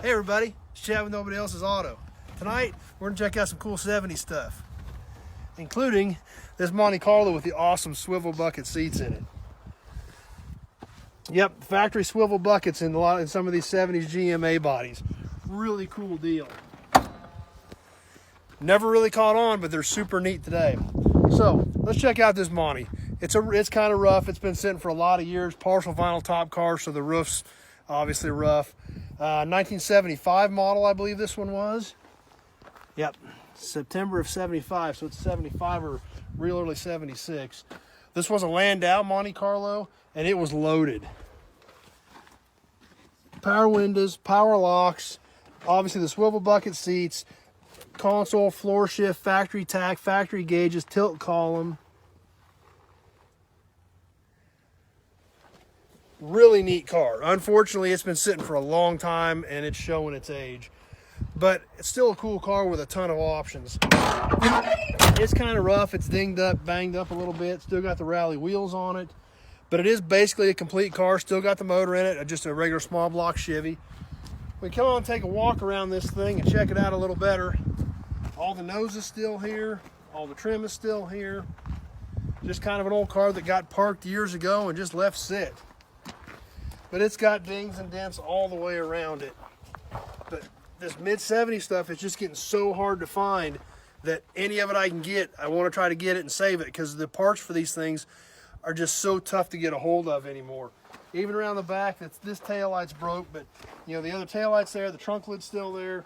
Hey everybody, it's Chad with Nobody Else's Auto. Tonight, we're gonna check out some cool 70s stuff, including this Monte Carlo with the awesome swivel bucket seats in it. Yep, factory swivel buckets in some of these 70s GMA bodies. Really cool deal. Never really caught on, but they're super neat today. So let's check out this Monte. It's kind of rough. It's been sitting for a lot of years. Partial vinyl top car, so the roof's obviously rough. 1975 model, I believe this one was. Yep, September of 75, so it's 75 or real early 76. This was a Landau Monte Carlo, and it was loaded. Power windows, power locks, obviously the swivel bucket seats, console, floor shift, factory tack, factory gauges, tilt column. Really neat car. Unfortunately, it's been sitting for a long time and it's showing its age. But it's still a cool car with a ton of options. It's kind of rough. It's dinged up, banged up a little bit. Still got the rally wheels on it. But it is basically a complete car. Still got the motor in it, just a regular small block Chevy. We come on and take a walk around this thing and check it out a little better. All the nose is still here. All the trim is still here. Just kind of an old car that got parked years ago and just left sit. But it's got dings and dents all the way around it. But this mid-70s stuff is just getting so hard to find that any of it I can get, I want to try to get it and save it, because the parts for these things are just so tough to get a hold of anymore. Even around the back, this taillight's broke, but you know, the other taillight's there, the trunk lid's still there.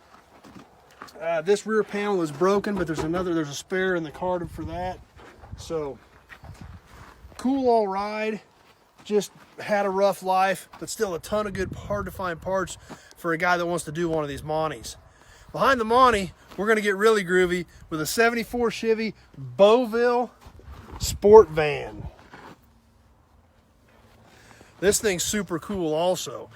This rear panel is broken, but there's a spare in the car for that. So, cool old ride. Just had a rough life, but still a ton of good, hard to find parts for a guy that wants to do one of these Montes. Behind the Monte, we're going to get really groovy with a 74 Chevy Beauville sport van. This thing's super cool also.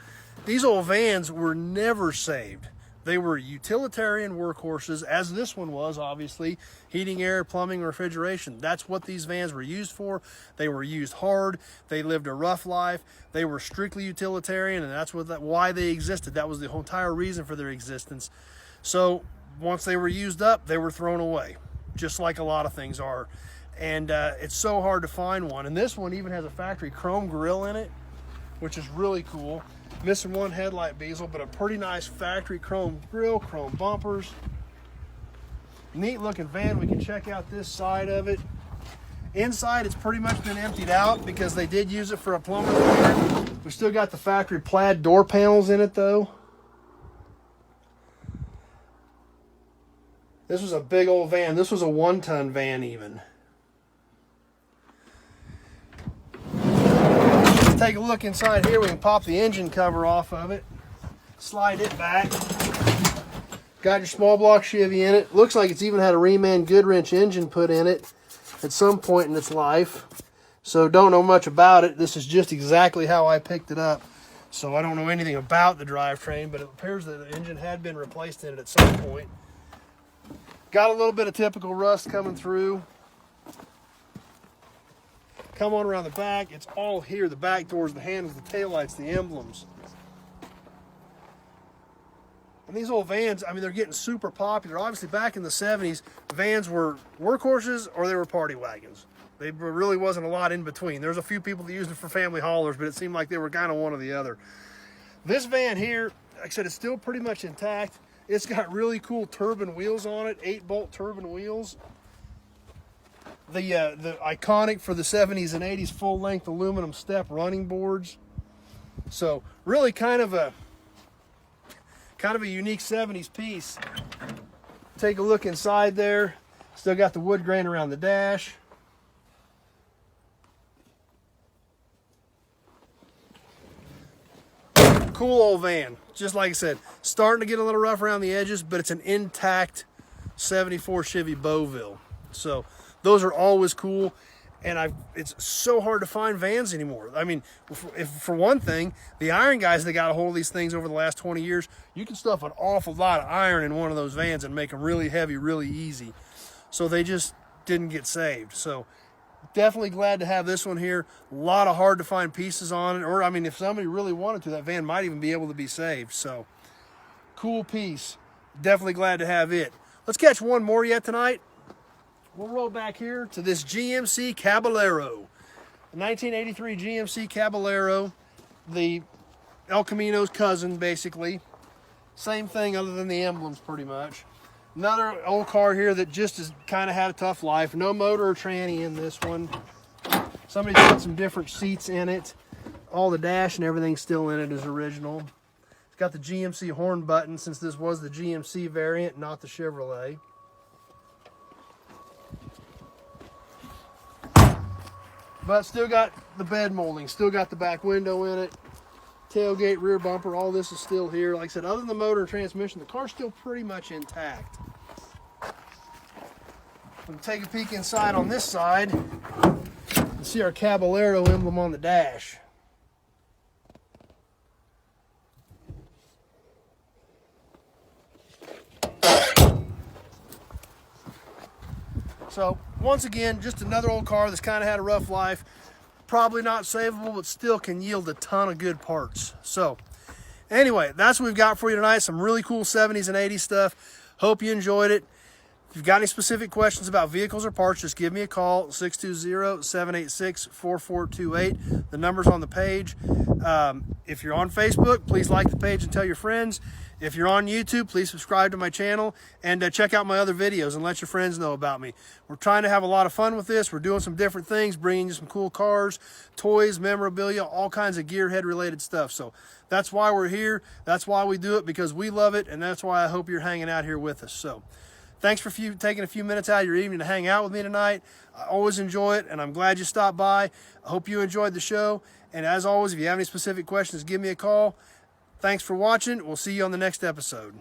These old vans were never saved. They were utilitarian workhorses, as this one was, obviously. Heating, air, plumbing, refrigeration. That's what these vans were used for. They were used hard. They lived a rough life. They were strictly utilitarian, and that's why they existed. That was the whole entire reason for their existence. So once they were used up, they were thrown away, just like a lot of things are. And it's so hard to find one. And this one even has a factory chrome grille in it, which is really cool. Missing one headlight bezel, but a pretty nice factory chrome grille, chrome bumpers. Neat looking van. We can check out this side of it. Inside, it's pretty much been emptied out because they did use it for a plumber van. We still got the factory plaid door panels in it though. This was a big old van. This was a 1-ton van even. Take a look inside here. We can pop the engine cover off of it, slide it back. Got your small block Chevy in it. Looks like it's even had a Reman Goodwrench engine put in it at some point in its life. So don't know much about it. This is just exactly how I picked it up. So I don't know anything about the drivetrain, but it appears that the engine had been replaced in it at some point. Got a little bit of typical rust coming through. Come on around the back, it's all here. The back doors, the handles, the taillights, the emblems. And these old vans, I mean, they're getting super popular. Obviously, back in the 70s, vans were workhorses or they were party wagons. There really wasn't a lot in between. There's a few people that used it for family haulers, but it seemed like they were kind of one or the other. This van here, like I said, it's still pretty much intact. It's got really cool turbine wheels on it, 8-bolt turbine wheels. The iconic for the 70s and 80s full-length aluminum step running boards. So really kind of a unique 70s piece. Take a look inside there. Still got the wood grain around the dash. Cool old van. Just like I said, starting to get a little rough around the edges, but it's an intact 74 Chevy Beauville. So those are always cool, and it's so hard to find vans anymore. I mean, for one thing, the iron guys that got a hold of these things over the last 20 years, you can stuff an awful lot of iron in one of those vans and make them really heavy, really easy. So they just didn't get saved. So definitely glad to have this one here. A lot of hard to find pieces on it, or I mean, if somebody really wanted to, that van might even be able to be saved. So Cool piece. Definitely glad to have it. Let's catch one more yet tonight. We'll roll back here to this GMC Caballero. 1983 GMC Caballero. The El Camino's cousin, basically. Same thing other than the emblems, pretty much. Another old car here that just has kind of had a tough life. No motor or tranny in this one. Somebody's put some different seats in it. All the dash and everything still in it is original. It's got the GMC horn button since this was the GMC variant, not the Chevrolet. But still got the bed molding, still got the back window in it. Tailgate, rear bumper, all this is still here. Like I said, other than the motor and transmission, the car's still pretty much intact. We'll take a peek inside on this side and see our Caballero emblem on the dash. So, once again, just another old car that's kind of had a rough life. Probably not savable, but still can yield a ton of good parts. So, anyway, that's what we've got for you tonight. Some really cool 70s and 80s stuff. Hope you enjoyed it. If you've got any specific questions about vehicles or parts, just give me a call, 620-786-4428. The number's on the page. If you're on Facebook, please like the page and tell your friends. If you're on YouTube, please subscribe to my channel and check out my other videos and let your friends know about me. We're trying to have a lot of fun with this. We're doing some different things, bringing you some cool cars, toys, memorabilia, all kinds of gearhead related stuff. So that's why we're here. That's why we do it, because we love it, and that's why I hope you're hanging out here with us. So thanks for taking a few minutes out of your evening to hang out with me tonight. I always enjoy it, and I'm glad you stopped by. I hope you enjoyed the show. And as always, if you have any specific questions, give me a call. Thanks for watching. We'll see you on the next episode.